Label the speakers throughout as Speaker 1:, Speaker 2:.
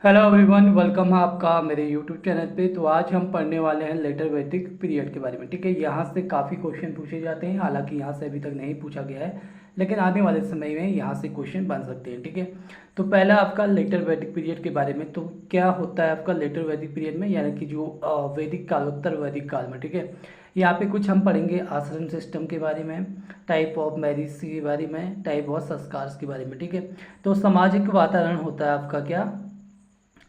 Speaker 1: Hello everyone, welcome है आपका मेरे यूट्यूब चैनल पे। तो आज हम पढ़ने वाले हैं लेटर वैदिक पीरियड के बारे में। ठीक है, यहाँ से काफ़ी क्वेश्चन पूछे जाते हैं। हालांकि यहाँ से अभी तक नहीं पूछा गया है, लेकिन आने वाले समय में यहाँ से क्वेश्चन बन सकते हैं। ठीक है, तो पहला आपका लेटर वैदिक पीरियड के बारे में। तो क्या होता है आपका लेटर वैदिक पीरियड में, यानी कि जो वैदिक काल, उत्तर वैदिक काल में। ठीक है, यहाँ पे कुछ हम पढ़ेंगे आश्रम सिस्टम के बारे में, टाइप ऑफ मैरिज के बारे में, टाइप ऑफ संस्कार के बारे में। ठीक है, तो सामाजिक वातावरण होता है आपका क्या,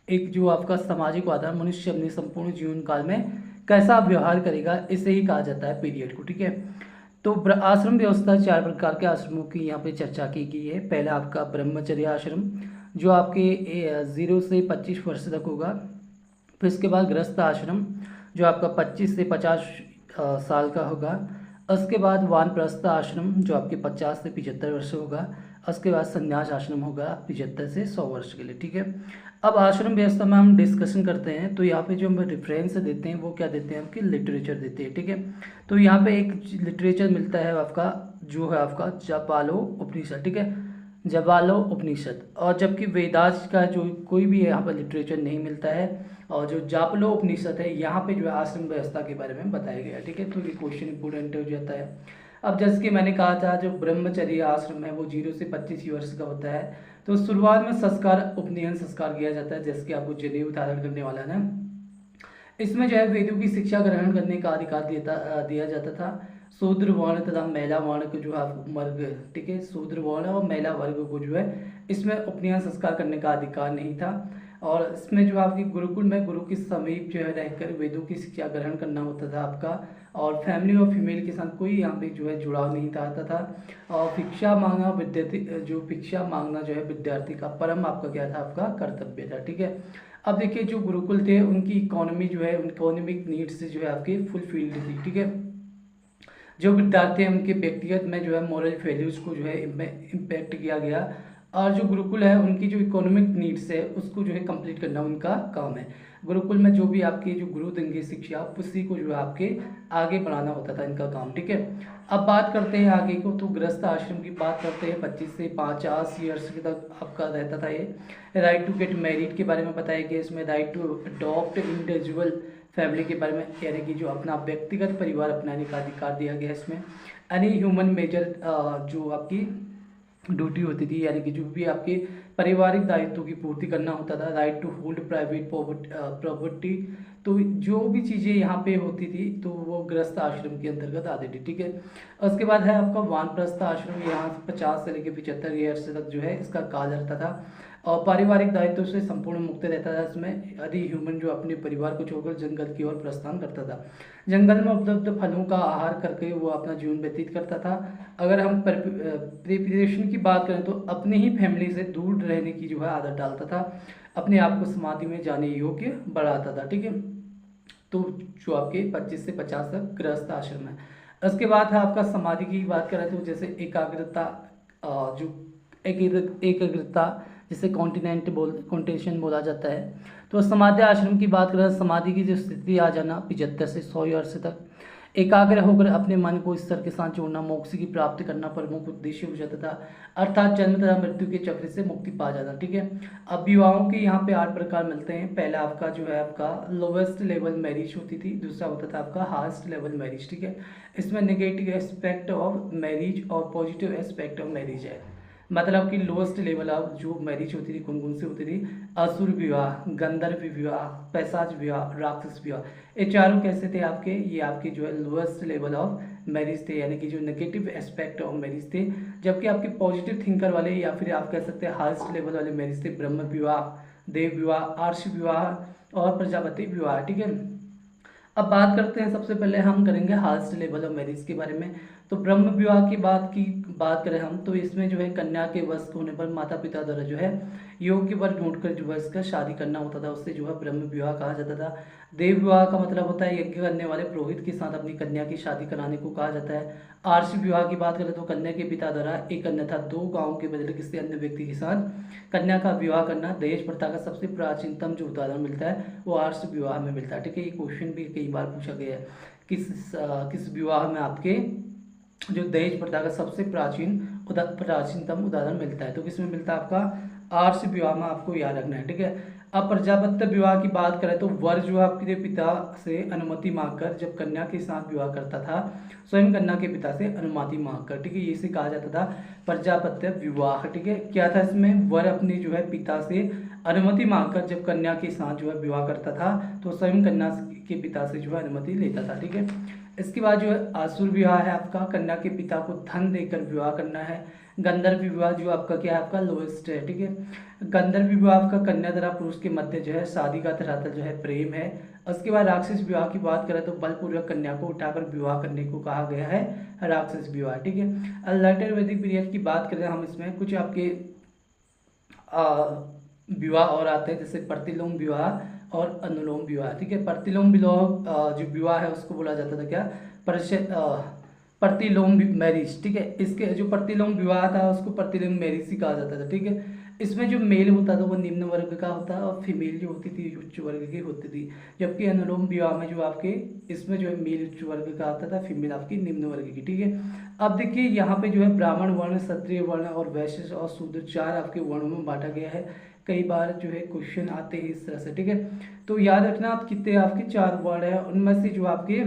Speaker 1: एक जो आपका सामाजिक वातावरण, मनुष्य अपने संपूर्ण जीवन काल में कैसा व्यवहार करेगा, इसे ही कहा जाता है पीरियड को। ठीक है, तो आश्रम व्यवस्था, चार प्रकार के आश्रमों की यहाँ पे चर्चा की गई है। पहला आपका ब्रह्मचर्य आश्रम, जो आपके 0 से 25 वर्ष तक होगा। फिर इसके बाद गृहस्थ आश्रम, जो आपका 25 से 50 साल का होगा। उसके बाद वानप्रस्थ आश्रम, जो आपके 50 से 75 वर्ष होगा। उसके बाद संन्यास आश्रम होगा 75 से 100 वर्ष के लिए। ठीक है, अब आश्रम व्यवस्था में हम डिस्कशन करते हैं। तो यहाँ पे जो हम रेफरेंस देते हैं वो क्या देते हैं, आपके लिटरेचर देते हैं। ठीक है, तो यहाँ पे एक लिटरेचर मिलता है आपका, जो है आपका जापालो उपनिषद। ठीक है, जवालो उपनिषद। और जबकि वेदास का जो कोई भी यहाँ पर लिटरेचर नहीं मिलता है। और जो जापलो उपनिषद है, यहाँ पे जो है आश्रम व्यवस्था के बारे में बताया गया है। ठीक है, तो ये क्वेश्चन इंपोर्टेंट हो जाता है। अब जैसे कि मैंने कहा था, जो ब्रह्मचर्य आश्रम है वो 0 से 25 वर्ष का होता है। तो शुरुआत में संस्कार, उपनयन संस्कार किया जाता है, जैसे कि आपको जनेऊ धारण करने वाला है ना। इसमें जो है वेदों की शिक्षा ग्रहण करने का अधिकार दिया जाता था। शूद्र वर्ण तथा महिला वर्ण को जो है वर्ग, ठीक है, शूद्र वर्ण और महिला वर्ग को जो है इसमें उपनयन संस्कार करने का अधिकार नहीं था। और इसमें जो आपकी गुरुकुल में गुरु के समीप जो है रहकर वेदों की शिक्षा ग्रहण करना होता था आपका। और फैमिली और फीमेल के साथ कोई यहाँ पे जो है जुड़ाव नहीं था। और भिक्षा मांगना विद्यार्थी, जो भिक्षा मांगना जो है विद्यार्थी का परम आपका क्या था, आपका कर्तव्य था। ठीक है, अब देखिए जो गुरुकुल थे उनकी इकोनॉमी जो है, इकोनॉमिक नीड्स जो है आपकी फुलफिल्ड थी। ठीक है, जो विद्यार्थी हैं उनके व्यक्तिगत में जो है मॉरल वैल्यूज़ को जो है इम्पैक्ट किया गया। और जो गुरुकुल है उनकी जो इकोनॉमिक नीड्स है उसको जो है कंप्लीट करना उनका काम है। गुरुकुल में जो भी आपके जो गुरु देंगे शिक्षा, उसी को जो है आपके आगे बढ़ाना होता था इनका काम। ठीक है, अब बात करते हैं आगे को। तो गृहस्थ आश्रम की बात करते हैं, 25 से 50 ईयर्स तक आपका रहता था ये। राइट टू गेट मैरिड के बारे में बताया गया इसमें। Right to adopt individual family के बारे में, यानी कि जो अपना व्यक्तिगत परिवार अपनाने का अधिकार दिया गया है इसमें। एनी ह्यूमन मेजर, जो आपकी ड्यूटी होती थी, यानी कि जो भी आपके पारिवारिक दायित्वों की पूर्ति करना होता था। Right to hold private property, तो जो भी चीज़ें यहाँ पे होती थी तो वो गृहस्थ आश्रम के अंतर्गत आती थी। ठीक है, उसके बाद है आपका वानप्रस्थ आश्रम, यहाँ 50 से लेकर 75 ईयर्स तक जो है इसका काल रहता था। और पारिवारिक दायित्व से संपूर्ण मुक्त रहता था इसमें। यदि ह्यूमन जो अपने परिवार को छोड़कर जंगल की ओर प्रस्थान करता था, जंगल में उपलब्ध फलों का आहार करके वो अपना जीवन व्यतीत करता था। अगर हम प्रिपरेशन की बात करें तो अपनी ही फैमिली से दूर रहने की जो है आदत डालता था, अपने आप को समाधि में जाने योग्य बढ़ाता था। ठीक है, तो जो आपके 25 से 50 तक गृहस्थ आश्रम है। उसके बाद है आपका समाधि की बात करें तो जैसे एकाग्रता, जो एकाग्रता जिसे कॉन्टेशन बोला जाता है। तो समाधि आश्रम की बात करें, समाधि की जो स्थिति आ जाना 75 से 100 वर्ष तक, एकाग्र होकर अपने मन को ईश्वर के साथ जोड़ना, मोक्ष की प्राप्ति करना प्रमुख उद्देश्य हो जाता था। अर्थात जन्म तथा मृत्यु के चक्र से मुक्ति पा जाना। ठीक है, अब विवाहों के यहाँ पे 8 प्रकार मिलते हैं। पहला आपका जो है आपका लोवेस्ट लेवल मैरिज होती थी, दूसरा होता था आपका हाईएस्ट लेवल मैरिज। ठीक है, इसमें नेगेटिव एस्पेक्ट ऑफ मैरिज और पॉजिटिव एस्पेक्ट ऑफ मैरिज है। मतलब कि लोएस्ट लेवल ऑफ जो मैरिज होती थी कौन कौन सी होती थी, असुर विवाह, गंधर्व विवाह, पैशाच विवाह, राक्षस विवाह। ये चारों कैसे थे आपके, ये आपके जो है लोएस्ट लेवल ऑफ मैरिज थे, यानी कि जो नेगेटिव एस्पेक्ट ऑफ मैरिज थे। जबकि आपके पॉजिटिव थिंकर वाले, या फिर आप कह सकते हैं हाईएस्ट लेवल वाले मैरिज थे, ब्रह्म विवाह, देव विवाह, आर्ष विवाह और प्रजापति विवाह। ठीक है, अब बात करते हैं, सबसे पहले हम करेंगे हाईएस्ट लेवल ऑफ मैरिज के बारे में। तो ब्रह्म विवाह की बात करें हम, तो इसमें जो है कन्या के वश होने पर माता पिता द्वारा जो है योग्य वर ढूंढकर जो है इसका शादी करना होता था, उससे जो है ब्रह्म विवाह कहा जाता था। देव विवाह का मतलब होता है यज्ञ करने वाले पुरोहित के साथ अपनी कन्या की शादी कराने को कहा जाता है। आर्ष विवाह की बात करें तो कन्या के पिता द्वारा एक अन्यथा 2 गाँव के बदले किसी अन्य व्यक्ति के साथ कन्या का विवाह करना। दहेज प्रथा का सबसे प्राचीनतम जो उदाहरण मिलता है वो आर्ष विवाह में मिलता है। ठीक है, ये क्वेश्चन भी कई बार पूछा गया है, किस विवाह में आपके जो दहेज प्रथा का सबसे प्राचीनतम उदाहरण मिलता है। तो किसमें मिलता है आपका आर्ष विवाह में आपको याद रखना है, ठीक है। अब प्रजापत्य विवाह की बात करें तो वर जो आपके पिता से अनुमति मांगकर जब कन्या के साथ विवाह करता था, स्वयं कन्या के पिता से अनुमति मांगकर, ठीक है, ये इसे कहा जाता था प्रजापत्य विवाह, ठीक है। क्या था इसमें, वर अपने जो है पिता से अनुमति मांगकर जब कन्या के साथ जो है विवाह करता था तो स्वयं कन्या के पिता से जो है अनुमति लेता था, ठीक है। इसके बाद जो है आसुर विवाह है आपका, कन्या के पिता को धन देकर विवाह करना है। गंधर्व विवाह जो आपका क्या है, आपका लोएस्ट है, ठीक है। गंधर्व विवाह आपका कन्या तथा पुरुष के मध्य जो है शादी का धरातल जो है प्रेम है। उसके बाद राक्षस विवाह की बात करें तो बलपूर्वक कन्या को उठाकर विवाह करने को कहा गया है राक्षस विवाह, ठीक है। लेटर वैदिक पीरियड की बात करें हम, इसमें कुछ आपके विवाह और आते हैं, जैसे प्रतिलोम विवाह और अनुलोम विवाह, ठीक है। प्रतिलोम विवाह जो विवाह है उसको बोला जाता था क्या, प्रतिलोम मैरिज, ठीक है। इसके जो प्रतिलोम विवाह था उसको प्रतिलोम मैरिज ही कहा जाता था, ठीक है। इसमें जो मेल होता था वो निम्न वर्ग का होता है और फीमेल जो होती थी उच्च वर्ग की होती थी, जबकि अनुलोम विवाह में जो आपके इसमें जो है मेल उच्च वर्ग का आता था, फीमेल आपकी निम्न वर्ग की, ठीक है। अब देखिए यहाँ पे जो है ब्राह्मण वर्ण, क्षत्रिय वर्ण और वैश्य और शूद्र 4 आपके वर्णों में बांटा गया है। कई बार जो है क्वेश्चन आते हैं इस तरह से, ठीक है। तो याद रखना आप कितने आपके 4 वर्ण है, उनमें से जो आपके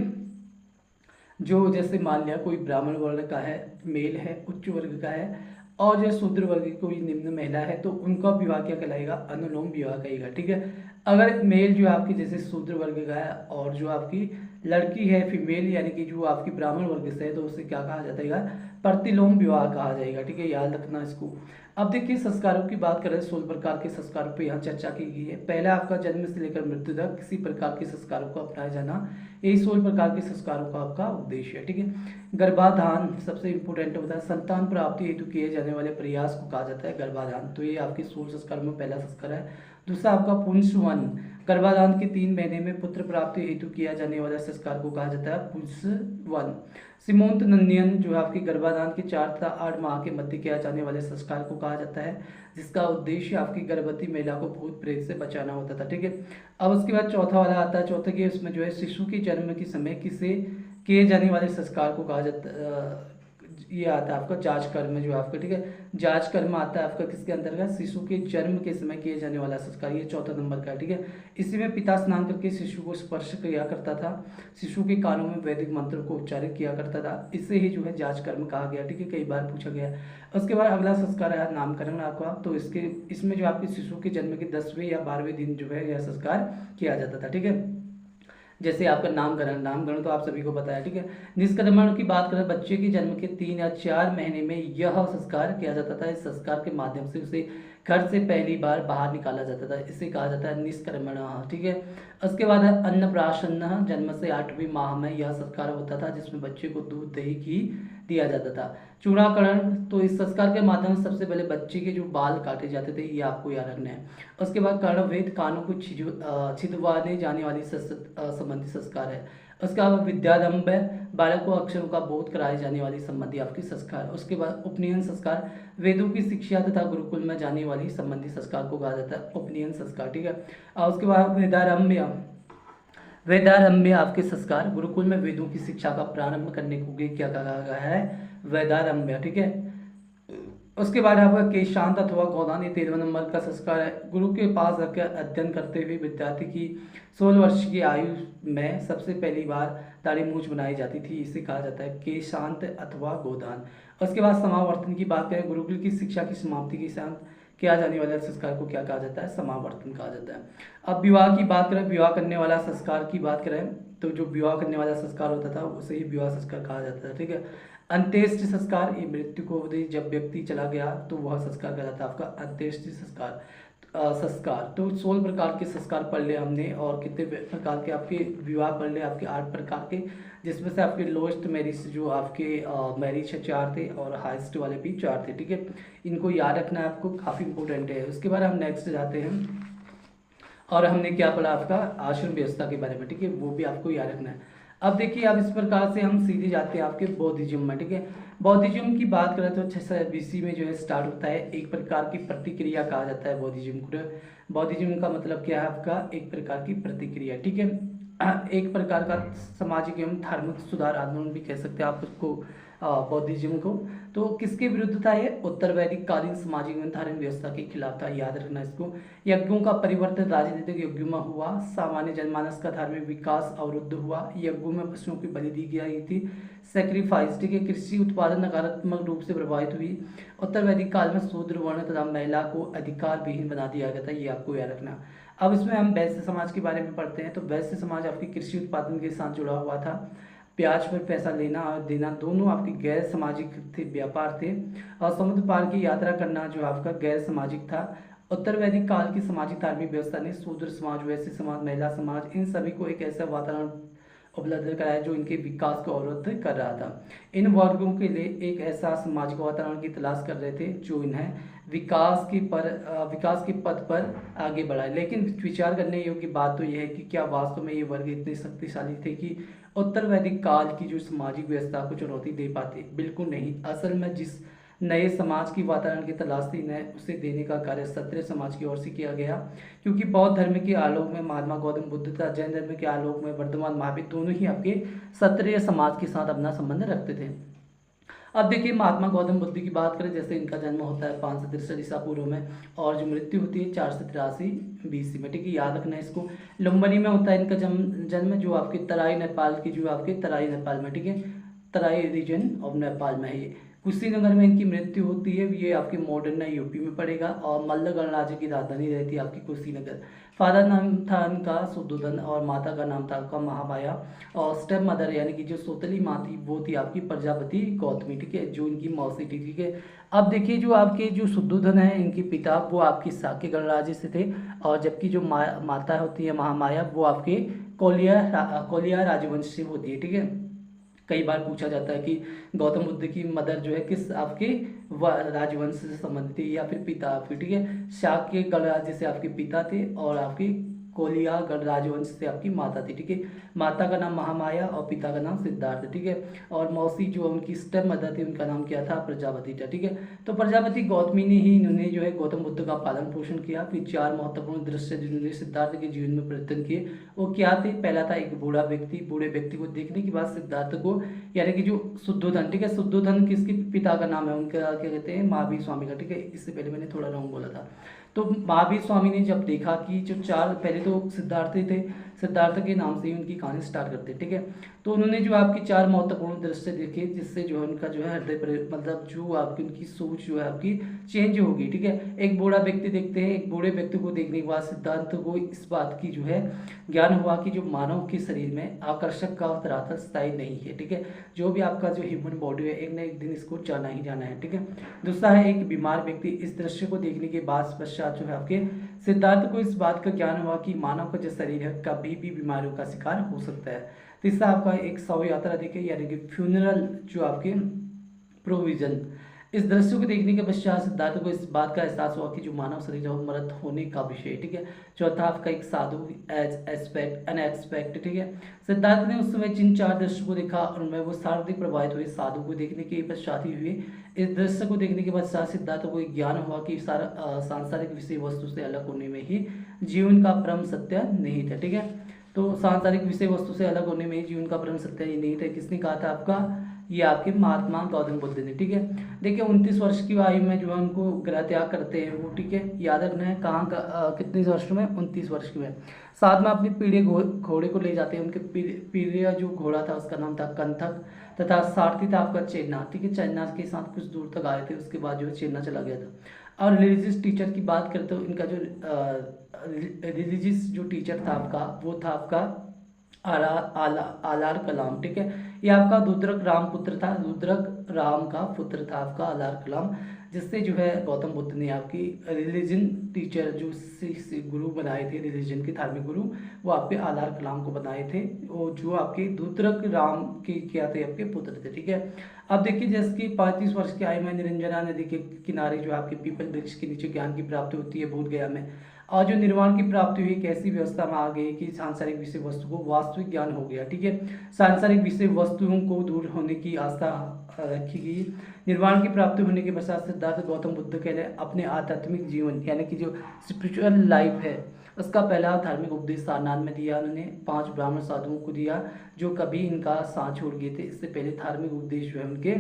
Speaker 1: जो जैसे मान लिया कोई ब्राह्मण वर्ण का है, मेल है, उच्च वर्ग का है, और जो शूद्र वर्ग की कोई निम्न महिला है तो उनका विवाह क्या कहलाएगा, अनुलोम विवाह कहेगा, ठीक है। अगर मेल जो आपकी जैसे शूद्र वर्ग का है और जो आपकी लड़की है फीमेल यानी कि जो आपकी ब्राह्मण वर्ग से है तो उसे क्या कहा जाएगा, प्रतिलोम विवाह कहा जाएगा, ठीक है। याद रखना इसको। अब देखिए संस्कारों की बात करें, 16 प्रकार के संस्कारों पर यहाँ चर्चा की गई है। पहला आपका जन्म से लेकर मृत्यु तक किसी प्रकार के संस्कारों को अपनाया जाना, यही 16 प्रकार के संस्कारों का आपका उद्देश्य है, ठीक है। गर्भाधान सबसे इंपॉर्टेंट होता है, संतान प्राप्ति हेतु किए जाने वाले प्रयास को कहा जाता है गर्भाधान, तो ये आपके 16 संस्कार में पहला संस्कार है। दूसरा आपका पुंसवन, गर्भाधान के 3 महीने में पुत्र प्राप्ति हेतु किया जाने वाला संस्कार को कहा जाता है पुंसवन। सीमोंत नंदन जो आपके गर्भाधान के 4 तथा 8 माह के मध्य किया जाने वाले संस्कार को कहा जाता है, जिसका उद्देश्य आपकी गर्भवती महिला को भूत प्रेत से बचाना होता था, ठीक है। अब उसके बाद चौथा वाला आता है, चौथे के उसमें जो है शिशु के जन्म के समय किसे किए जाने वाले संस्कार को कहा जाता ये आता है आपका जांच कर्म जो आपका, ठीक है। जांच कर्म आता है आपका किसके अंतर्गत, शिशु के जन्म के समय किए जाने वाला संस्कार, ये चौथा नंबर का है, ठीक है। इसी में पिता स्नान करके शिशु को स्पर्श किया करता था, शिशु के कानों में वैदिक मंत्रों को उच्चारित किया करता था, इससे ही जो है जांच कर्म कहा गया, ठीक है। कई बार पूछा गया। उसके बाद अगला संस्कार है नामकरण आपका, तो इसमें जो आपके शिशु के जन्म के 10वें या 12वें दिन जो है यह संस्कार किया जाता था, ठीक है। जैसे आपका नामकरण तो आप सभी को पता है, ठीक है। निष्क्रमण की बात करें, बच्चे के जन्म के 3 या 4 महीने में यह संस्कार किया जाता था। इस संस्कार के माध्यम से उसे घर से पहली बार बाहर निकाला जाता था, इसे कहा जाता है निष्क्रमण, ठीक है। उसके बाद है अन्नप्राशन, जन्म से 8वें माह में यह संस्कार होता था, जिसमें बच्चे को दूध दही घी दिया जाता था। चूड़ाकरण, तो इस संस्कार के माध्यम से सबसे पहले बच्चे के जो बाल काटे जाते थे, ये आपको याद रखना है। उसके बाद कर्णवेद, कानों को छिदवाने जाने वाली संबंधी संस्कार है। उसके बाद विद्यारंभ है, बालक को अक्षरों का बोध कराए जाने वाली संबंधी आपकी संस्कार। उसके बाद उपनयन संस्कार, वेदों की शिक्षा तथा गुरुकुल में जाने वाली संबंधी संस्कार को कहा जाता है उपनयन संस्कार, ठीक है। और उसके बाद वेदारंभ आपके संस्कार, गुरुकुल में वेदों की शिक्षा का प्रारंभ करने को क्या कहा गया है, वेदारंभ, ठीक है। उसके बाद आपका केशांत अथवा गोदान, ये 13वां नंबर का संस्कार है। गुरु के पास रखकर अध्ययन करते हुए विद्यार्थी की 16 वर्ष की आयु में सबसे पहली बार दाढ़ी मूंछ बनाई जाती थी, इसे कहा जाता है केशांत अथवा गोदान। उसके बाद समावर्तन की बात करें, गुरुकुल की शिक्षा की समाप्ति के साथ किया जाने वाले संस्कार को क्या कहा जाता है, समावर्तन कहा जाता है। अब विवाह की बात करें, विवाह करने वाला संस्कार की बात करें तो जो विवाह करने वाला संस्कार होता था उसे ही विवाह संस्कार कहा जाता था, ठीक है। अंत्येष्टि संस्कार, ये मृत्यु को जब व्यक्ति चला गया तो वह संस्कार कहलाता है आपका अंत्येष्टि संस्कार। तो 16 प्रकार के संस्कार पढ़ लिए हमने, और कितने प्रकार के आपके विवाह पढ़ लिए, आपके 8 प्रकार के, जिसमें से आपके लोएस्ट मैरिज जो आपके मैरिज 4 थे और हाईएस्ट वाले भी 4 थे, ठीक है। इनको याद रखना है आपको, काफ़ी इंपॉर्टेंट है। उसके बाद हम नेक्स्ट जाते हैं और हमने क्या पढ़ा आपका आश्रम व्यवस्था के बारे में, ठीक है, वो भी आपको याद रखना है। अब देखिए अब इस प्रकार से हम सीधे जाते हैं आपके बौद्धिज्म में, ठीक है। बौद्धिज्म की बात करें तो 600 BC में जो है स्टार्ट होता है, एक प्रकार की प्रतिक्रिया कहा जाता है बौद्धिज्म को। बौद्धिज्म का मतलब क्या है आपका, एक प्रकार की प्रतिक्रिया, ठीक है। एक प्रकार का सामाजिक एवं धार्मिक सुधार आंदोलन भी कह सकते हैं आप उसको। बौद्धिज्म को। तो किसके विरुद्ध था ये? उत्तर वैदिक कालीन सामाजिक एवं धार्मिक व्यवस्था के खिलाफ था, याद रखना इसको। यज्ञों का परिवर्तन राजनीतिक यज्ञों में हुआ, सामान्य जनमानस का धार्मिक विकास अवरुद्ध हुआ, यज्ञों में पशुओं की बलि दी गई थी, सेक्रीफाइस, ठीक है। कृषि उत्पादन नकारात्मक रूप से प्रभावित हुई। उत्तर वैदिक काल में शूद्र वर्ण तथा महिला को अधिकार विहीन बना दिया गया था, ये आपको याद रखना। अब इसमें हम वैश्य समाज के बारे में पढ़ते हैं। तो वैश्य समाज आपकी कृषि उत्पादन के साथ जुड़ा हुआ था। ब्याज पर पैसा लेना और देना दोनों आपके गैर सामाजिक थे, व्यापार थे। और समुद्र पार की यात्रा करना जो आपका गैर सामाजिक था। उत्तर वैदिक काल की सामाजिक धार्मिक व्यवस्था ने शूद्र समाज, वैश्य समाज, महिला समाज, इन सभी को एक ऐसा वातावरण उपलब्ध कराया जो इनके विकास को अवरुद्ध कर रहा था। इन वर्गों के लिए एक ऐसा सामाजिक वातावरण की तलाश कर रहे थे जो इन्हें विकास के पथ पर आगे बढ़ाए। लेकिन विचार करने योग्य बात तो यह है कि क्या वास्तव में ये वर्ग इतने शक्तिशाली थे कि उत्तर वैदिक काल की जो सामाजिक व्यवस्था को चुनौती दे पाते? बिल्कुल नहीं। असल में जिस नए समाज की वातावरण की तलाश थी न उसे देने का कार्य क्षत्रिय समाज की ओर से किया गया, क्योंकि बौद्ध धर्म के आलोक में महात्मा गौतम बुद्ध तथा जैन धर्म के आलोक में वर्तमान महावीर दोनों ही आपके क्षत्रिय समाज के साथ अपना संबंध रखते थे। अब देखिए महात्मा गौतम बुद्ध की बात करें, जैसे इनका जन्म होता है 563 ईसा पूर्व में और जो मृत्यु होती है 483 BC में, ठीक है। याद रखना इसको। लुम्बिनी में होता है इनका जन्म जो आपके तराई नेपाल की, जो आपके तराई नेपाल में, ठीक है, तराई रीजन ऑफ नेपाल में है ये। कुशीनगर में इनकी मृत्यु होती है, ये आपके मॉडर्न यूपी में पड़ेगा। और मल्ल गणराज्य की राजधानी रहती है आपकी कुशीनगर। फादर नाम था इनका शुद्धोधन और माता का नाम था आपका महामाया। और स्टेप मदर यानी कि जो सोतली माँ थी वो थी आपकी प्रजापति गौतमी, ठीक है, जो इनकी मौसी थी, ठीक है। अब देखिए जो आपके जो शुद्धोधन है इनके पिता वो आपकी शाक्य गणराज्य से थे, और जबकि जो माता होती है महामाया वो आपके कोलिया राजवंश से होती है, ठीक है। कई बार पूछा जाता है कि गौतम बुद्ध की मदर जो है किस आपके राजवंश से संबंधित थी या फिर पिता आपके, ठीक है। शाक्य गणराज्य से आपके पिता थे और आपकी कोलिया राजवंश से आपकी माता थी, ठीक है। माता का नाम महामाया और पिता का नाम सिद्धार्थ, ठीक है। और मौसी जो उनकी स्टेप मदर थी उनका नाम क्या था? प्रजापति था, ठीक है। तो प्रजापति गौतमी ने ही इन्होंने जो है गौतम बुद्ध का पालन पोषण किया। फिर 4 महत्वपूर्ण दृश्य जिन्होंने सिद्धार्थ के जीवन में परिवर्तन किए वो क्या थे? पहला था एक बूढ़ा व्यक्ति, बूढ़े व्यक्ति को देखने के बाद सिद्धार्थ को, यानी कि जो शुद्धोधन, ठीक है, शुद्धोधन किसके पिता का नाम है? उनका क्या कहते हैं? महावीर स्वामी का, ठीक है। इससे पहले मैंने थोड़ा रॉन्ग बोला था। तो महावीर स्वामी ने जब देखा कि जो 4 पहले तो सिद्धार्थ थे, सिद्धार्थ के नाम से ही उनकी कहानी स्टार्ट करते, ठीक है। तो उन्होंने जो आपकी 4 महत्वपूर्ण दृश्य देखे जिससे जो है उनका जो है हृदय पर मतलब जो आपकी उनकी सोच जो है आपकी चेंज होगी, ठीक है। एक बूढ़ा व्यक्ति देखते हैं, एक बूढ़े व्यक्ति को देखने के बाद सिद्धार्थ को इस बात की जो है ज्ञान हुआ कि जो मानव के शरीर में आकर्षक का धरातल स्थायी नहीं है, ठीक है। जो भी आपका जो ह्यूमन बॉडी है एक न एक दिन इसको जाना ही जाना है, ठीक है। दूसरा है एक बीमार व्यक्ति, इस दृश्य को देखने के बाद पश्चात जो है आपके सिद्धार्थ को इस बात का ज्ञान हुआ कि मानव का जो शरीर है कभी भी बीमारियों का शिकार हो सकता है। तीसरा आपका एक शव यात्रा देखे, यानी कि फ्यूनरल जो आपके प्रोविजन, इस दृश्य को देखने के पश्चात सिद्धार्थ को इस बात का एहसास हुआ कि जो मानव शरीर है वो मृत होने का विषय, ठीक है। चौथा आपका एक साधु एज एस्पेक्ट अनएक्सपेक्ट, ठीक है। सिद्धार्थ ने उस समय जिन 4 दृश्य को देखा उनमें वो सर्वाधिक प्रभावित हुए साधु को देखने के पश्चात ही हुए। इस दृश्य को देखने के पश्चात सिद्धार्थ को एक ज्ञान हुआ कि सांसारिक विषय वस्तु से अलग होने में ही जीवन का परम सत्य नहीं था, ठीक है। तो सांसारिक विषय वस्तु से अलग होने में ही जीवन का परम सत्य ही नहीं था, किसने कहा था? आपका ये आपके महात्मा गौतम बुद्ध ने, ठीक है। देखिए 29 वर्ष की आयु में जो है उनको गृह त्याग करते हैं वो, ठीक है। याद रखना है कहाँ का कितने वर्ष में? 29 वर्ष की में। साथ में अपने पीढ़े घोड़े को ले जाते हैं। उनके पीढ़े जो घोड़ा था उसका नाम था कंथक तथा सारथी था आपका चेन्ना, ठीक है। चेन्ना के साथ कुछ दूर तक आए थे, उसके बाद जो है चेन्ना चला गया था। और रिलीजियस टीचर की बात करते हो, इनका जो रिलीजियस जो टीचर था आपका वो था आपका आलार कलाम, ठीक है। ये आपका रुद्रक राम पुत्र था, रुद्रक राम का पुत्र था आपका आलार कलाम, जिससे जो है गौतम बुद्ध ने आपकी रिलीजन टीचर जो गुरु बनाए थे, रिलीजन के धार्मिक गुरु, वो आपके आलार कलाम को बनाए थे। वो जो आपके रुद्रक राम के क्या थे? आपके पुत्र थे, ठीक है। अब देखिए जैसे कि 35 वर्ष की आयु में निरंजना नदी के किनारे जो आपके पीपल वृक्ष के नीचे ज्ञान की प्राप्ति होती है बोध गया में। और जो निर्वाण की प्राप्ति हुई एक ऐसी व्यवस्था में आ गई कि सांसारिक विषय वस्तु को वास्तविक ज्ञान हो गया, ठीक है। सांसारिक विषय वस्तुओं को दूर होने की आस्था रखी गई। निर्वाण की प्राप्ति होने के पश्चात सिद्धार्थ गौतम बुद्ध कह रहे अपने आध्यात्मिक जीवन यानी कि जो स्पिरिचुअल लाइफ है उसका पहला धार्मिक उपदेश सारनाथ में दिया उन्होंने, 5 ब्राह्मण साधुओं को दिया जो कभी इनका साथ छोड़ गए थे। इससे पहले धार्मिक उपदेश जो है उनके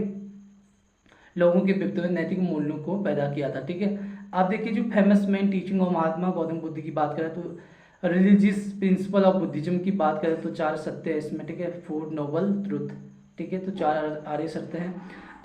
Speaker 1: लोगों के व्यक्तित्व में नैतिक मूल्यों को पैदा किया था। ठीक है, आप देखिए जो famous main teaching of Mahatma Gautam Buddha की बात करें तो रिलीजियस प्रिंसिपल ऑफ बुद्धिज्म की बात करें तो 4 सत्य है इसमें। ठीक है, 4 नोबल ट्रुथ। ठीक है, तो 4 आर्य सत्य हैं।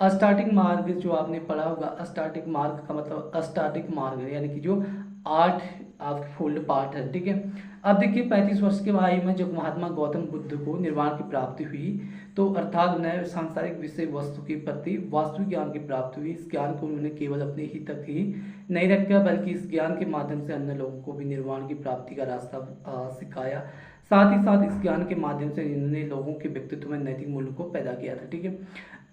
Speaker 1: अस्टाटिक मार्ग जो आपने पढ़ा होगा, अस्टाटिक मार्ग का मतलब अस्टाटिक मार्ग यानी कि जो 8 आपके फोल्ड पार्ट है। ठीक है, अब देखिए 35 वर्ष के आयु में जब महात्मा गौतम बुद्ध को निर्वाण की प्राप्ति हुई तो अर्थात उन्हें सांसारिक विषय वस्तु के प्रति वास्तविक ज्ञान की प्राप्ति हुई। इस ज्ञान को उन्होंने केवल अपने ही तक ही नहीं रखा बल्कि इस ज्ञान के माध्यम से अन्य लोगों को भी निर्वाण की प्राप्ति का रास्ता सिखाया। साथ ही साथ इस ज्ञान के माध्यम से इन्होंने लोगों के व्यक्तित्व में नैतिक मूल्य को पैदा किया था। ठीक है,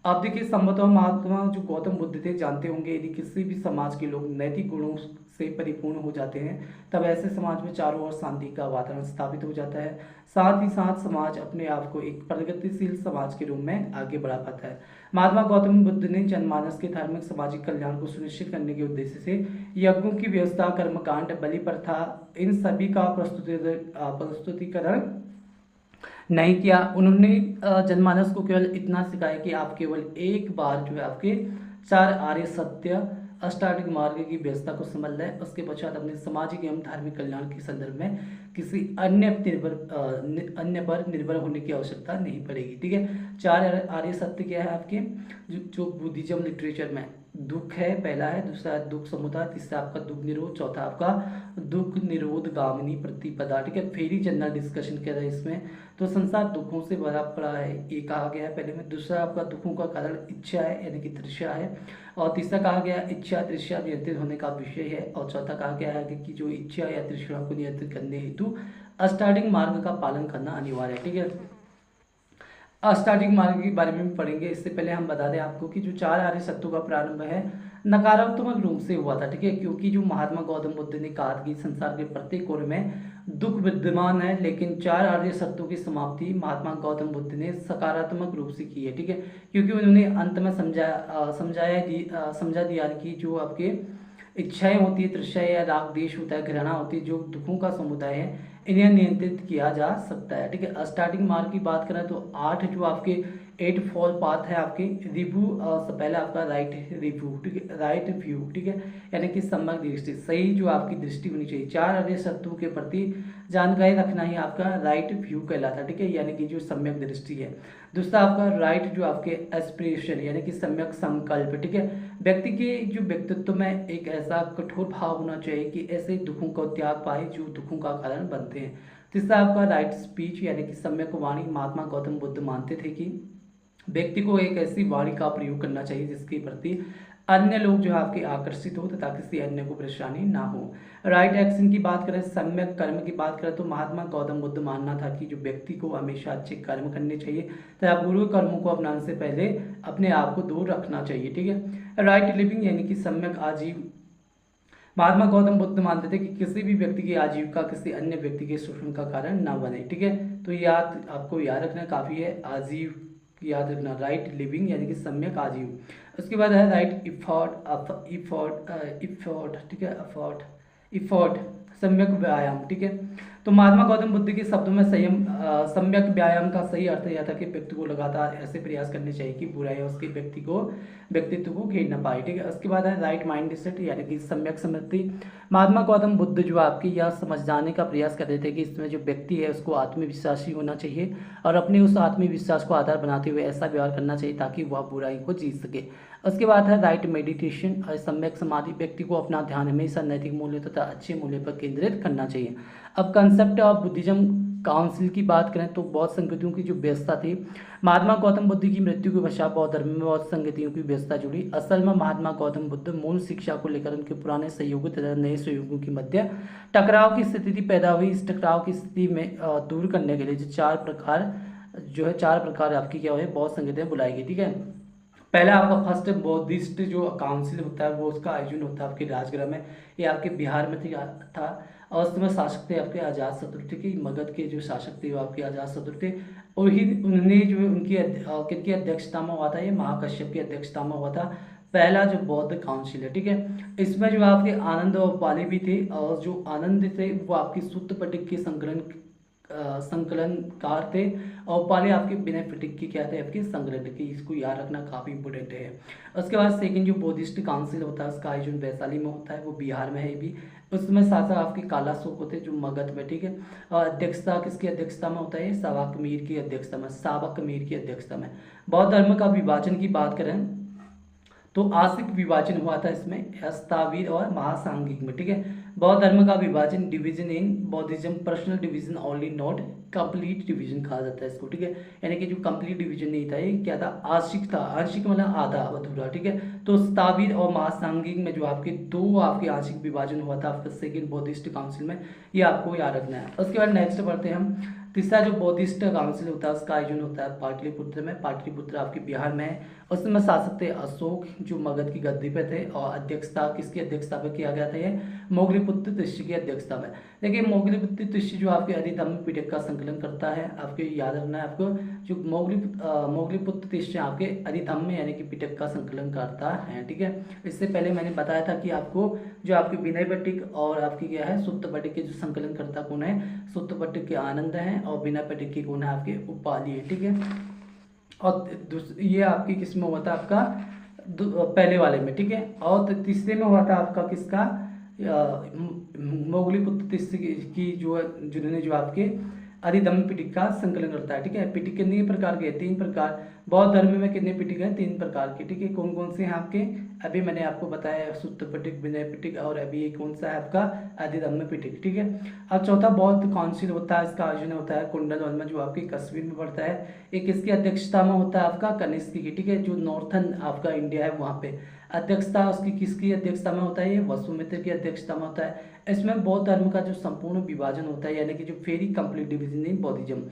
Speaker 1: आप देखिए संभवतः महात्मा जो गौतम बुद्ध थे जानते होंगे यदि किसी भी समाज के लोग नैतिक गुणों से परिपूर्ण हो जाते हैं तब ऐसे समाज में चारों ओर शांति का वातावरण स्थापित हो जाता है। साथ ही साथ समाज अपने आप को एक प्रगतिशील समाज के रूप में आगे बढ़ा पाता है। महात्मा गौतम बुद्ध ने जनमानस के धार्मिक सामाजिक कल्याण को सुनिश्चित करने के उद्देश्य से यज्ञों की व्यवस्था, कर्मकांड, बलि प्रथा इन सभी का प्रस्तुतिकरण नहीं किया। उन्होंने जनमानस को केवल इतना सिखाया कि आप केवल एक बार जो है आपके 4 आर्य सत्य अस्टाटिक मार्ग की व्यवस्था को समझ लें, उसके पश्चात अपने सामाजिक एवं धार्मिक कल्याण के संदर्भ में किसी अन्य पर निर्भर होने की आवश्यकता नहीं पड़ेगी। ठीक है, 4 आर्य सत्य क्या है आपके जो बुद्धिज्म लिटरेचर में दुख है, पहला है, दूसरा है दुख समुदाय, तीसरा आपका दुख निरोध, चौथा आपका दुख निरोध गामिनी प्रतिपदा। ठीक है, फिर ही जनरल डिस्कशन किया था इसमें। तो संसार दुखों से भरा पड़ा है ये कहा गया है पहले में। दूसरा आपका दुखों का कारण इच्छा है यानी कि तृष्णा है, और तीसरा कहा गया इच्छा तृष्णा नियंत्रित होने का विषय है, और चौथा कहा गया है कि जो इच्छा या तृष्णा को नियंत्रित करने हेतु अस्टाटिक मार्ग का पालन करना अनिवार्य है। ठीक है, अस्टाटिक मार्ग के बारे में भी पढ़ेंगे। इससे पहले हम बता दें आपको कि जो 4 आर्य सत्यों का प्रारंभ है नकारात्मक रूप से हुआ था। ठीक है, क्योंकि जो महात्मा गौतम बुद्ध ने कहा कि संसार के प्रत्येक कोण में दुख विद्यमान है, लेकिन 4 आर्य सत्यों की समाप्ति महात्मा गौतम बुद्ध ने सकारात्मक रूप से की है। ठीक है, क्योंकि उन्होंने अंत में समझा दिया कि जो आपके इच्छाएं होती है, तृष्णा या राग देश होता है, घृणा होती है, जो दुखों का समुदाय है, इन्हें नियंत्रित किया जा सकता है। ठीक है, अस्टाटिक मार्ग की बात करें तो 8 जो आपके 8 फॉल पाथ है आपके रिव्यू, पहले आपका राइट रिव्यू। ठीक है, राइट व्यू। ठीक है, यानी कि सम्यक दृष्टि, सही जो आपकी दृष्टि होनी चाहिए। 4 आर्य सत्यों के प्रति जानकारी रखना ही आपका राइट व्यू कहलाता है। ठीक है, यानी कि जो सम्यक दृष्टि है। दूसरा आपका राइट जो आपके एस्पिरेशन यानी कि सम्यक संकल्प। ठीक है, व्यक्ति के जो व्यक्तित्व में एक ऐसा कठोर भाव होना चाहिए कि ऐसे दुखों का त्याग पाए जो दुखों का कारण बनते हैं। तीसरा आपका राइट स्पीच यानी कि सम्यक वाणी। महात्मा गौतम बुद्ध मानते थे कि व्यक्ति को एक ऐसी वाणी का प्रयोग करना चाहिए जिसके प्रति अन्य लोग जो है आपके आकर्षित हो तथा किसी अन्य को परेशानी ना हो। राइट एक्शन की बात करें, सम्यक कर्म की बात करें तो महात्मा गौतम बुद्ध मानना था कि जो व्यक्ति को हमेशा अच्छे कर्म करने चाहिए तथा बुरे कर्मों को अपनाने से पहले अपने आप को दूर रखना चाहिए। ठीक है, राइट लिविंग यानी कि सम्यक आजीव। महात्मा गौतम बुद्ध मानते थे कि किसी भी व्यक्ति की आजीविका किसी अन्य व्यक्ति के शोषण का कारण ना बने। ठीक है, तो याद आपको याद रखना काफ़ी है, आजीव याद रखना, राइट लिविंग यानी कि सम्यक आजीव। उसके बाद है राइट इफोर्ट। ठीक है, इफोर्ट सम्यक व्यायाम। ठीक है, तो महात्मा गौतम बुद्ध के शब्दों में सम्यक व्यायाम का सही अर्थ यह था कि व्यक्ति को लगातार ऐसे प्रयास करने चाहिए कि बुराई उसके व्यक्तित्व को घेर न पाए। ठीक है, उसके बाद है राइट माइंड सेट यानी कि सम्यक स्मृति। महात्मा गौतम बुद्ध जो आपकी यह समझ जाने का प्रयास कर रहे थे कि इसमें जो व्यक्ति है उसको आत्मविश्वासी होना चाहिए और अपने उस आत्मविश्वास को आधार बनाते हुए ऐसा व्यवहार करना चाहिए ताकि वह बुराई को जीत सके। उसके बाद है राइट मेडिटेशन और सम्यक समाधि। व्यक्ति को अपना ध्यान हमेशा नैतिक मूल्य तथा अच्छे मूल्य पर केंद्रित करना चाहिए। अब कंसेप्ट ऑफ बुद्धिज्म काउंसिल की बात करें तो बौद्ध संगतियों की जो व्यवस्था थी, महात्मा गौतम बुद्ध की मृत्यु के पश्चात बौद्ध धर्म में बौद्ध संगतियों की व्यवस्था जुड़ी। असल में महात्मा गौतम बुद्ध मूल शिक्षा को लेकर उनके पुराने सहयोगी तथा नए सहयोगियों के मध्य टकराव की स्थिति पैदा हुई। इस टकराव की स्थिति में दूर करने के लिए जो 4 प्रकार आपकी क्या हुए बौद्ध संगतियाँ बुलाई गई। ठीक है, पहला आपका फर्स्ट बौद्धिस्ट जो काउंसिल होता है वो उसका आयोजन होता है आपके राजगृह में, ये आपके बिहार में था और उस समय शासक थे आपके आजाद शत्रु थे कि मगध के जो शासक थे वो आपके आजाद शत्रु थे। और ही उन्होंने जो किनकी अध्यक्षता में हुआ था, ये महाकश्यप की अध्यक्षता में हुआ था। पहला जो बौद्ध काउंसिल है, ठीक है। इसमें जो आपके आनंद और पाली भी थे, और जो आनंद थे वो आपकी सुत्त पिटक के संकलनकार थे, और पाली आपके विनय पिटक की क्या थे, आपके संग्रह की। इसको याद रखना काफ़ी इंपॉर्टेंट है। उसके बाद सेकंड जो बौद्धिस्ट काउंसिल होता है उसका आयोजन वैशाली में होता है, वो बिहार में है भी। उसमें साथ साथ आपके काला शोक होते हैं जो मगध में, ठीक है। और अध्यक्षता किसकी अध्यक्षता में होता है, सावक मीर की अध्यक्षता में, सावक मीर की अध्यक्षता में। बौद्ध धर्म का विभाजन की बात करें तो आंशिक विभाजन हुआ था इसमें अस्तावीर और महासांगिक में, ठीक है। बौद्ध धर्म का विभाजन, division in बौद्धिज्म, personal division only, not complete division कहा जाता है इसको, ठीक है। यानी कि जो कंप्लीट डिवीजन नहीं था, ये क्या था, आंशिक था। आंशिक मतलब आधा अधूरा, ठीक है। तो अस्तावीर और महासांगिक में जो आपके दो आपके आंशिक विभाजन हुआ था आपका सेकेंड बौद्धिस्ट काउंसिल में, ये आपको याद रखना है। उसके बाद नेक्स्ट पढ़ते हैं हम। तीसरा जो बौद्धिस्ट काउंसिल होता है उसका आयोजन होता है पाटलिपुत्र में। पाटलिपुत्र आपके बिहार में है। उसमें शासक थे अशोक जो मगध की गद्दी पे थे, और अध्यक्षता किसकी अध्यक्षता पे किया गया था, ये मोगलीपुत्र तिष्य की अध्यक्षता में। देखिए मोगलीपुत्र तिष्य जो आपके अधिधम्म पिटक का संकलन करता है, आपको याद रखना है आपको, जो मोगलीपुत्र तिष्य आपके अधिधम्म यानी कि पिटक का संकलन करता है, ठीक है। इससे पहले मैंने बताया था कि आपको जो आपके विनय पिटक और आपकी क्या है सुत्त पिटक के जो संकलन करता कौन है, सुत्त पिटक के आनंद हैं, और विनय पिटक के कौन है, आपके उपाली है, ठीक है। और ये आपकी किस में हुआ था, आपका पहले वाले में, ठीक है। और तीसरे में हुआ था आपका किसका, मोगलीपुत्र तिष्य की जो जिन्होंने जो आपके अधिधम्म पिटक का संकलन करता है, ठीक है। पिटक कितने प्रकार के, 3 प्रकार। बौद्ध धर्म में कितने पिटक हैं, 3 प्रकार के, ठीक है। कौन कौन से हैं आपके, अभी मैंने आपको बताया सुत्त पिटक, विनय पिटक, और अभी ये कौन सा है आपका अधिधम्म पिटक, ठीक है। अब चौथा बौद्ध काउंसिल होता है, इसका आयोजन होता है कुंडल में जो आपकी कश्मीर में पड़ता है। एक इसकी अध्यक्षता में होता है आपका कनिष्क की, ठीक है, जो नॉर्थन आपका इंडिया है वहाँ पे। अध्यक्षता उसकी किसकी अध्यक्षता में होता है, ये वसुमित्र की अध्यक्षता में होता है। इसमें बौद्ध धर्म का जो संपूर्ण विभाजन होता है, यानी कि जो फेरी कंप्लीट डिवीजन इन बौद्धिज्म,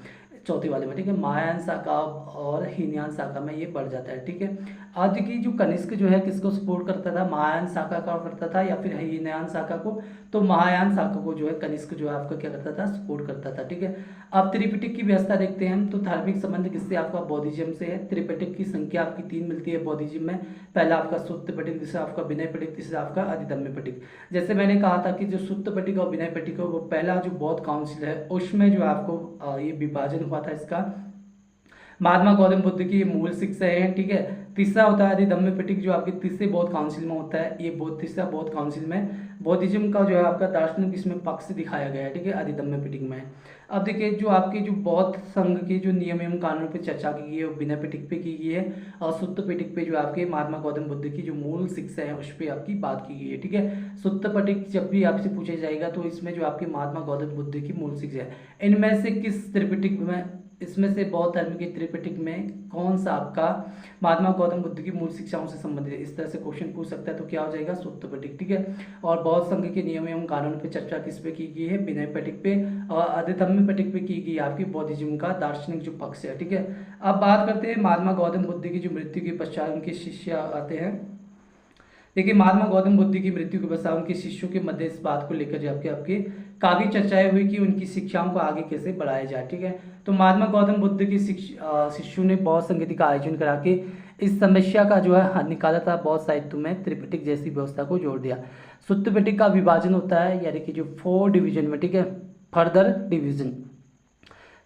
Speaker 1: चौथे वाले में, ठीक है। महायान शाखा और हीनयान शाखा में ये बढ़ जाता है, ठीक है। आज की जो कनिष्क जो है किसको सपोर्ट करता था, महायान शाखा का करता था या फिर हीनयान शाखा को, तो महायान शाखा को जो है कनिष्क जो है आपका क्या करता था, सपोर्ट करता था, ठीक है। अब त्रिपिटक की व्यवस्था देखते हैं हम, तो धार्मिक संबंध किससे, आपका बौद्धिज्म से है। त्रिपिटक की संख्या आपकी 3 मिलती है बौद्धिज्म में, पहला आपका सुत्त पिटक, दूसरा आपका विनय पिटक, तीसरा आपका अधिधम्म पिटक। जैसे मैंने कहा था कि जो सुत्त पिटक और विनय पिटक वो पहला जो बौद्ध काउंसिल है उसमें जो आपको ये विभाजन हुआ था इसका, महात्मा गौतम बुद्ध की मूल शिक्षा है, ठीक है। तीसरा होता है अधिधम्म पिटक जो आपके तीसरे बौद्ध काउंसिल में होता है। ये तीसरा बौद्ध काउंसिल में बौद्धिज्म का जो है आपका दार्शनिक इसमें पक्ष दिखाया गया है, ठीक है, अधिधम्म पिटक में। अब देखिए जो आपके जो बौद्ध संघ के जो नियम एवं कानून पे चर्चा की गई है वो विनय पिटक पे की गई है, और सुत्त पिटक पे जो आपके महात्मा गौतम बुद्ध की जो मूल शिक्षा है उस पर आपकी बात की गई है, ठीक है। सुत्त पिटक जब भी आपसे पूछा जाएगा तो इसमें जो आपके महात्मा गौतम बुद्ध की मूल शिक्षा है, इनमें से किस त्रिपिटक में, इसमें से बौद्ध धर्म के त्रिपिटक में कौन सा आपका महात्मा गौतम बुद्ध की मूल शिक्षाओं से संबंधित है, इस तरह से क्वेश्चन पूछ सकता है, तो क्या हो जाएगा, सुत्त पिटक, ठीक है। और बौद्ध संघ के नियम एवं कानून पे चर्चा किस पे की गई है, विनय पिटक पे, और अधिधम्म पिटक पे की गई आपकी बौद्धिज्म का दार्शनिक जो पक्ष है, ठीक है। अब बात करते हैं महात्मा गौतम बुद्ध की जो मृत्यु के पश्चात उनके शिष्य आते हैं। देखिए महात्मा गौतम बुद्ध की मृत्यु के पश्चात उनके शिष्यों के मध्य इस बात को लेकर जो आपके काफी चर्चाएं हुई कि उनकी शिक्षाओं को आगे कैसे बढ़ाया जाए, ठीक है। तो महात्मा गौतम बुद्ध के शिष्यों ने बौद्ध संगीति का आयोजन करा के इस समस्या का जो है हल निकाला था। बौद्ध साहित्य में त्रिपिटक जैसी व्यवस्था को जोड़ दिया। सुत्त पिटक का विभाजन होता है, यानी कि जो 4 डिवीजन में, ठीक है, फर्दर डिवीजन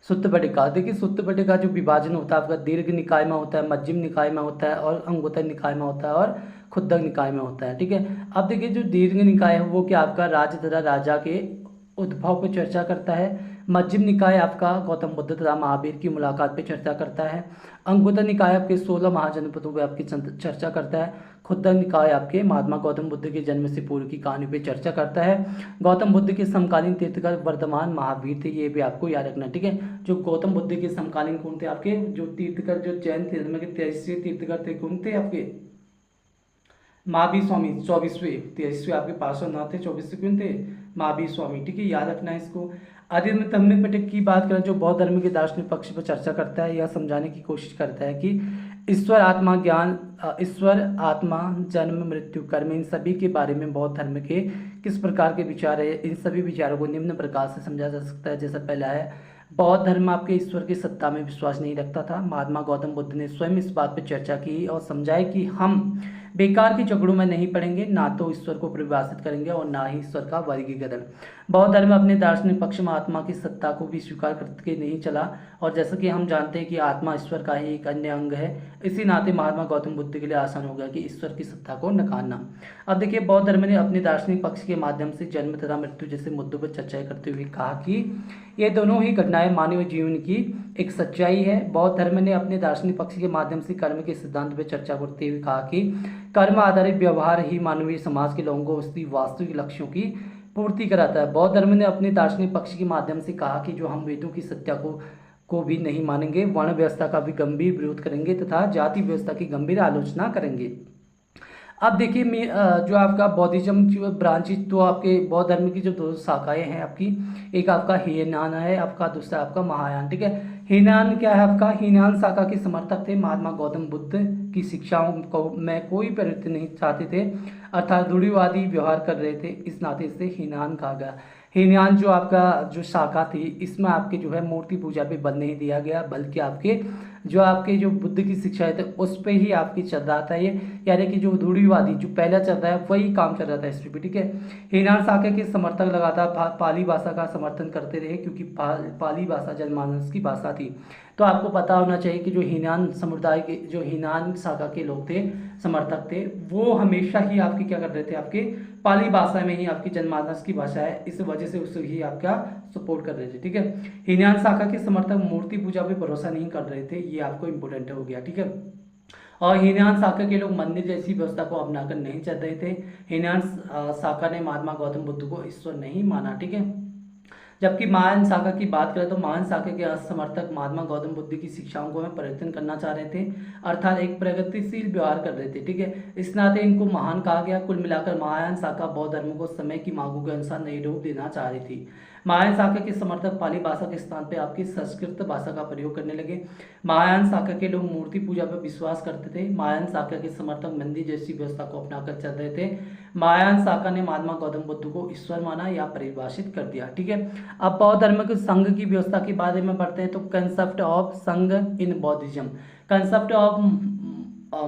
Speaker 1: सुत्त पिटक का। देखिए सुत्त पिटक का जो विभाजन होता है आपका दीर्घ निकाय में होता है, मध्यम निकाय में होता है, और अंगुत्तर निकाय में होता है, और खुद्दक निकाय में होता है, ठीक है। अब देखिए जो दीर्घ निकाय है वो क्या आपका राज्य तथा राजा के उद्भव पर चर्चा करता है। मध्यम निकाय आपका गौतम बुद्ध तथा महावीर की मुलाकात पे चर्चा करता है। अंगुत्तर निकाय आपके 16 महाजनपदों पे आपकी चर्चा करता है। खुद्दक निकाय आपके महात्मा गौतम बुद्ध के जन्म से पूर्व की कहानी पे चर्चा करता है। गौतम बुद्ध के समकालीन तीर्थकर वर्तमान महावीर थे, ये भी आपको याद रखना, ठीक है। जो गौतम बुद्ध के समकालीन कौन थे आपके, जो तीर्थकर, जो जैन धर्म के 23वें तीर्थकर थे, कौन थे आपके, महावीर स्वामी। 23वें आपके पार्श्वनाथ थे, 24वें कौन थे, महावीर स्वामी, ठीक है, याद रखना है इसको। अधिधम्म पिटक की बात करें जो बौद्ध धर्म के दार्शनिक पक्ष पर चर्चा करता है, यह समझाने की कोशिश करता है कि ईश्वर आत्मा ज्ञान, ईश्वर आत्मा जन्म मृत्यु कर्म, इन सभी के बारे में बौद्ध धर्म के किस प्रकार के विचार है। इन सभी विचारों को निम्न प्रकार से समझा जा सकता है। जैसा पहला है, बौद्ध धर्म आपके ईश्वर की सत्ता में विश्वास नहीं रखता था। महात्मा गौतम बुद्ध ने स्वयं इस बात पर चर्चा की और समझाया कि हम बेकार के झगड़ों में नहीं पड़ेंगे, ना तो ईश्वर को परिभाषित करेंगे और ना ही ईश्वर का वर्गीकरण। बौद्ध धर्म अपने दार्शनिक पक्ष में आत्मा की सत्ता को भी स्वीकार करके नहीं चला, और जैसा कि हम जानते हैं कि आत्मा ईश्वर का ही एक अन्य अंग है, इसी नाते महात्मा गौतम बुद्ध के लिए आसान हो गया कि ईश्वर की सत्ता को नकारना। अब देखिए, बौद्ध धर्म ने अपने दार्शनिक पक्ष के माध्यम से जन्म तथा मृत्यु जैसे मुद्दों पर चर्चा करते हुए कहा कि ये दोनों ही घटनाएं मानव जीवन की एक सच्चाई है। बौद्ध धर्म ने अपने दार्शनिक पक्ष के माध्यम से कर्म के सिद्धांत पर चर्चा करते हुए कहा कि कर्म आधारित व्यवहार ही मानवीय समाज के लोगों को उसकी वास्तविक लक्ष्यों की पूर्ति कराता है। बौद्ध धर्म ने अपने दार्शनिक पक्ष के माध्यम से कहा कि जो हम वेदों की सत्या को भी नहीं मानेंगे, वर्ण व्यवस्था का भी गंभीर विरोध करेंगे तथा जाति व्यवस्था की गंभीर आलोचना करेंगे। अब देखिए, जो आपका बौद्धिज्म की ब्रांचेज, तो आपके बौद्ध धर्म की जो दो शाखाएं हैं आपकी, एक आपका हीनयान है, आपका दूसरा आपका महायान। ठीक है, हीनयान क्या है आपका? हीनयान शाखा के समर्थक थे, महात्मा गौतम बुद्ध की शिक्षाओं को में कोई परिवर्तन नहीं चाहते थे, अर्थात रूढ़िवादी व्यवहार कर रहे थे, इस नाते से हीनयान कहा गया। हीनयान जो आपका जो शाखा थी, इसमें आपके जो है मूर्ति पूजा पे बल नहीं दिया गया, बल्कि आपके जो बुद्ध की शिक्षाएं थे उस पे ही आपकी चल रहा था ये, यानी कि जो रूढ़िवादी जो पहला चल रहा है वही काम चल रहा था इस पे। ठीक है, हीनयान शाखा के समर्थक लगातार पाली भाषा का समर्थन करते रहे, क्योंकि पाली भाषा जनमानस की भाषा थी। तो आपको पता होना चाहिए कि जो हीनयान समुदाय के, जो हीनयान शाखा के लोग थे, समर्थक थे, वो हमेशा ही आपकी क्या कर रहे थे, आपके पाली भाषा में ही, आपकी जनमानस की भाषा है, इस वजह से उसे ही आपका सपोर्ट कर रहे थे। ठीक है, हीनयान शाखा के समर्थक मूर्ति पूजा पे भरोसा नहीं कर रहे थे, ये आपको इंपोर्टेंट हो गया। ठीक है, और हीनयान शाखा के लोग मंदिर जैसी व्यवस्था को अपनाकर नहीं चल रहे थे। हीनयान शाखा ने महात्मा गौतम बुद्ध को ईश्वर नहीं माना। ठीक है, जबकि महायान शाखा की बात करें तो महायान शाखा के समर्थक महात्मा गौतम बुद्ध की शिक्षाओं को में परिवर्तन करना चाह रहे थे, अर्थात एक प्रगतिशील व्यवहार कर रहे थे। ठीक है, इस नाते इनको महान कहा गया। कुल मिलाकर महायान शाखा बौद्ध धर्म को समय की मांगों के अनुसार नई रूप देना चाह रही थी। महायान शाखा के समर्थक पाली भाषा के स्थान पर आपकी संस्कृत भाषा का प्रयोग करने लगे। महायान शाखा के लोग मूर्ति पूजा पर विश्वास करते थे। महायान शाखा के समर्थक मंदिर जैसी व्यवस्था को अपनाकर चल रहे थे। महायान शाखा ने महात्मा गौतम बुद्ध को ईश्वर माना या परिभाषित कर दिया। ठीक है, अब बौद्ध धर्म के संघ की व्यवस्था के बारे में पढ़ते हैं। तो concept of sangha in Buddhism, concept of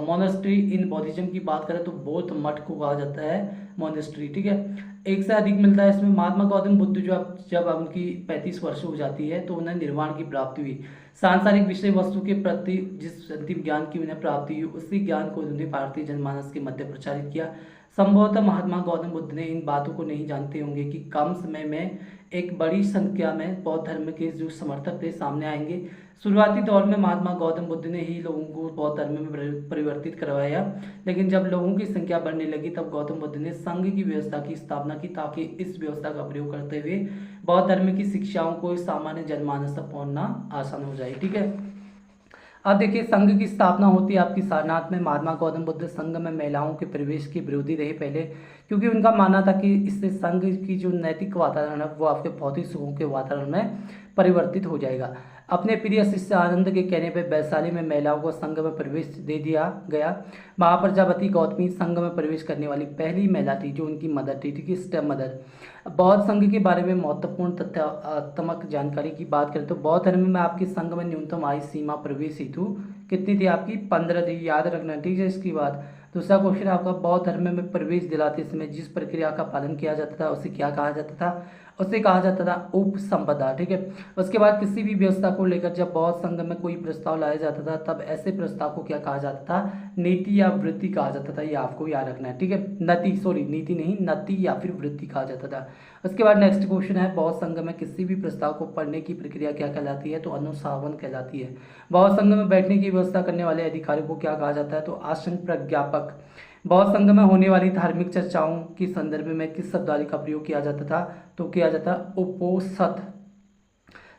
Speaker 1: monastery in Buddhism की बात करें तो बौद्ध मठ को कहा जाता है मोनेस्ट्री। ठीक है, एक से अधिक मिलता है इसमें। महात्मा गौतम बुद्ध जब उनकी 35 वर्ष हो जाती है तो उन्हें निर्वाण की प्राप्ति हुई। सांसारिक विषय वस्तु के प्रति जिस अंतिम ज्ञान की उन्हें प्राप्ति हुई, उसी ज्ञान को उन्होंने भारतीय जनमानस के मध्य प्रचारित किया। संभवतः महात्मा गौतम बुद्ध ने इन बातों को नहीं जानते होंगे कि कम समय में एक बड़ी संख्या में बौद्ध धर्म के जो समर्थक थे सामने आएंगे। शुरुआती दौर में महात्मा गौतम बुद्ध ने ही लोगों को बौद्ध धर्म में परिवर्तित करवाया, लेकिन जब लोगों की संख्या बढ़ने लगी तब गौतम बुद्ध ने संघ की व्यवस्था की स्थापना की, ताकि इस व्यवस्था का प्रयोग करते हुए बौद्ध धर्म की शिक्षाओं को सामान्य जनमानस तक पहुंचना आसान हो जाए। ठीक है, अब देखिए, संघ की स्थापना होती है आपकी सारनाथ में। महात्मा गौतम बुद्ध संघ में महिलाओं के प्रवेश के विरोधी रहे पहले, क्योंकि उनका मानना था कि इससे संघ की जो नैतिक वातावरण है वो आपके भौतिक सुखों के वातावरण में परिवर्तित हो जाएगा। अपने प्रिय शिष्य आनंद के कहने पर वैशाली में महिलाओं को संघ में प्रवेश दे दिया गया। महाप्रजापति गौतमी संघ में प्रवेश करने वाली पहली महिला थी, जो उनकी मदर थी, ठीक है, स्टेप मदर। बौद्ध संघ के बारे में महत्वपूर्ण तथ्यात्मक जानकारी की बात करें तो बौद्ध धर्म में आपके संघ में न्यूनतम आयु सीमा प्रवेश हेतु कितनी थी? आपकी 15 थी, याद रखना। ठीक है, इसके बाद दूसरा क्वेश्चन आपका, बौद्ध धर्म में प्रवेश दिलाते समय जिस प्रक्रिया का पालन किया जाता था उसे क्या कहा जाता था? उसे कहा जाता था उपसंपदा। ठीक है, उसके बाद किसी भी व्यवस्था को लेकर जब बौद्ध संघ में कोई प्रस्ताव लाया जाता था तब ऐसे प्रस्ताव को क्या कहा जाता था? नीति या वृत्ति कहा जाता था। ये आपको याद रखना है। ठीक है, नीति नहीं, नति या फिर वृत्ति कहा जाता था। उसके बाद नेक्स्ट क्वेश्चन है, बौद्ध संघ में किसी भी प्रस्ताव को पढ़ने की प्रक्रिया क्या कहलाती है? तो अनुशासन कहलाती है। बौद्ध संघ में बैठने की व्यवस्था करने वाले अधिकारी को क्या कहा जाता है? तो आसन प्रज्ञापक। बौद्ध संघ में होने वाली धार्मिक चर्चाओं के संदर्भ में किस शब्दावली का प्रयोग किया जाता था? तो किया जाता उपोसथ।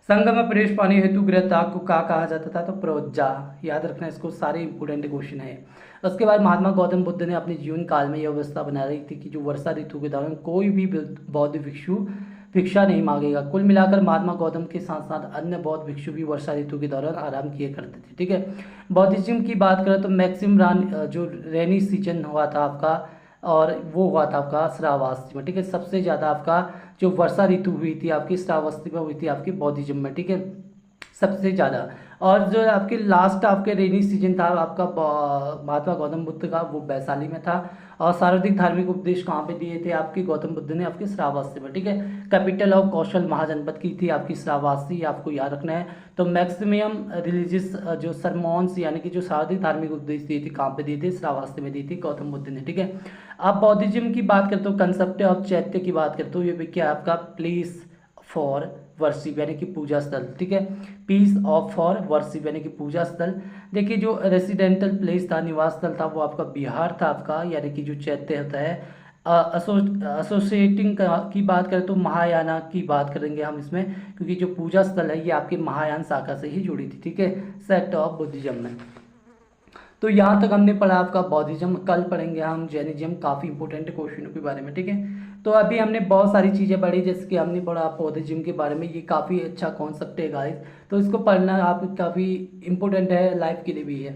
Speaker 1: संघ में प्रवेश पाने हेतु गृह त्याग को क्या कहा जाता था? तो प्रवज्जा। याद रखना, इसको सारे इंपोर्टेंट क्वेश्चन है। उसके बाद महात्मा गौतम बुद्ध ने अपने जीवन काल में यह व्यवस्था बना रही थी कि जो वर्षा ऋतु के दौरान कोई भी बौद्ध भिक्षु भिक्षा नहीं मांगेगा। कुल मिलाकर महात्मा गौतम के साथ साथ अन्य बौद्ध भिक्षु भी वर्षा ऋतु के दौरान आराम किए करते थे। ठीक है, बौद्धिज्म की बात करें तो मैक्सिमम जो रेनी सीजन हुआ था आपका, और वो हुआ था आपका श्रावस्ती में। ठीक है, सबसे ज़्यादा आपका जो वर्षा ऋतु हुई थी आपकी श्रावस्ती में हुई थी आपकी बौद्धिज्म में। ठीक है, सबसे ज़्यादा। और जो आपके लास्ट आपके रेनी सीजन था आपका महात्मा गौतम बुद्ध का, वो वैशाली में था। और सर्वाधिक धार्मिक उपदेश कहाँ पे दिए थे आपके गौतम बुद्ध ने? आपके श्रावस्ती में, ठीक है। कैपिटल ऑफ कौशल महाजनपद की थी आपकी श्रावस्ती, आपको याद रखना है। तो मैक्सिमम रिलीजियस जो सरमॉन्स यानी कि जो सर्वाधिक धार्मिक उपदेश दिए थे कहाँ पे दिए थे? श्रावस्ती में दिए थे गौतम बुद्ध ने, ठीक है। आप बौद्धिज्म की बात करते हो, कंसेप्ट ऑफ चैत्य की बात करते हो, ये भी क्या है आपका? प्लेस फॉर वर्शिप यानी कि पूजा स्थल, ठीक है। पीस ऑफ फॉर वर्शिप यानी कि पूजा स्थल। देखिए जो रेसिडेंटल प्लेस था, निवास स्थल था, वो आपका बिहार था आपका, यानी कि जो चैत्य होता है। एसोसिएटिंग की बात करें तो महायाना की बात करेंगे हम इसमें, क्योंकि जो पूजा स्थल है ये आपकी महायान शाखा से ही जुड़ी थी, ठीक है, सेक्ट ऑफ बुद्धिज्म में। तो यहाँ तक हमने पढ़ा आपका बौद्धिज्म। कल पढ़ेंगे हम जैनिज्म, काफ़ी इंपॉर्टेंट क्वेश्चनों के बारे में, ठीक है। तो अभी हमने बहुत सारी चीज़ें पढ़ी, जैसे कि हमने पढ़ा बौद्धिज्म के बारे में, ये काफ़ी अच्छा कॉन्सेप्ट है गाइस, तो इसको पढ़ना आप काफ़ी इंपॉर्टेंट है, लाइफ के लिए भी है।